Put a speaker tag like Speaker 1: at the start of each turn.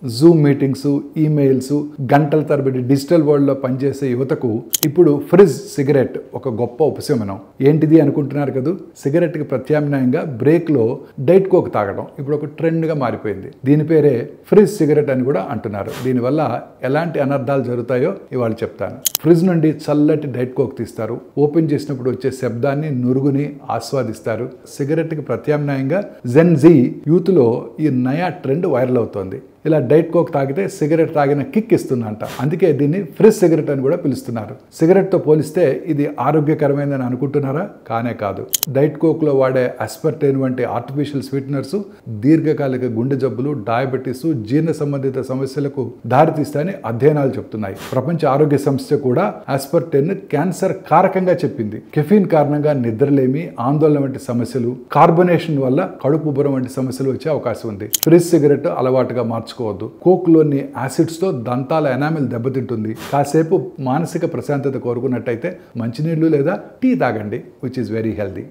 Speaker 1: Zoom meetings, emails, గంటల తరబడి digital వరల్డ్లో పనిచేసే యువతకు ఇప్పుడు ఫ్రిజ్ సిగరెట్ ఒక గొప్ప ఉపశమనం. ఏంటిది అనుకుంటున్నారు కదా? సిగరెట్కి ప్రత్యామ్నాయంగా బ్రేక్లో డైట్ కోక్ తాగడం ఇప్పుడు ఒక ట్రెండ్గా మారిపోయింది. దీని పేరే ఫ్రిజ్ సిగరెట్ అని కూడా అంటున్నారు. దీనివల్ల ఎలాంటి అనర్థాలు జరుగుతాయో ఇవాళ చెప్తాను. ఫ్రిజ్ నుండి చల్లటి డైట్ కోక్ తీస్తారు. ఓపెన్ చేసినప్పుడు వచ్చే శబ్దాన్ని, నురుగుని ఆస్వాదిస్తారు. సిగరెట్కి ప్రత్యామ్నాయంగా జెన్ జీ యూత్లో ఈ నయా ట్రెండ్ వైరల్ అవుతోంది. ఇలా డైట్ కోక్ తాగితే సిగరెట్ తాగిన కిక్ ఇస్తుందంట. అందుకే దీన్ని ఫ్రిజ్ సిగరెట్ అని కూడా పిలుస్తున్నారు. సిగరెట్తో పోలిస్తే ఇది ఆరోగ్యకరమైనదని అనుకుంటున్నారా? కానే కాదు. డైట్ కోక్లో వాడే అస్పర్టేన్ వంటి ఆర్టిఫిషియల్ స్వీటనర్స్ దీర్ఘకాలిక గుండె జబ్బులు, డయాబెటీస్, జీర్ణ సంబంధిత సమస్యలకు దారితీస్తాయని అధ్యయనాలు చెప్తున్నాయి. ప్రపంచ ఆరోగ్య సంస్థ కూడా అస్పర్టేన్ క్యాన్సర్ కారకంగా చెప్పింది. కెఫీన్ కారణంగా నిద్రలేమి, ఆందోళన వంటి సమస్యలు, కార్బొనేషన్ వల్ల కడుపు ఉబ్బరం వంటి సమస్యలు వచ్చే అవకాశం ఉంది. ఫ్రిజ్ సిగరెట్ అలవాటుగా మార్చుకోవద్దు. కోక్లోని యాసిడ్స్తో దంతాల ఎనామిల్ దెబ్బతింటుంది. కాసేపు మానసిక ప్రశాంతత కోరుకున్నట్టయితే మంచినీళ్లు లేదా టీ తాగండి, విచ్ ఈస్ వెరీ హెల్దీ.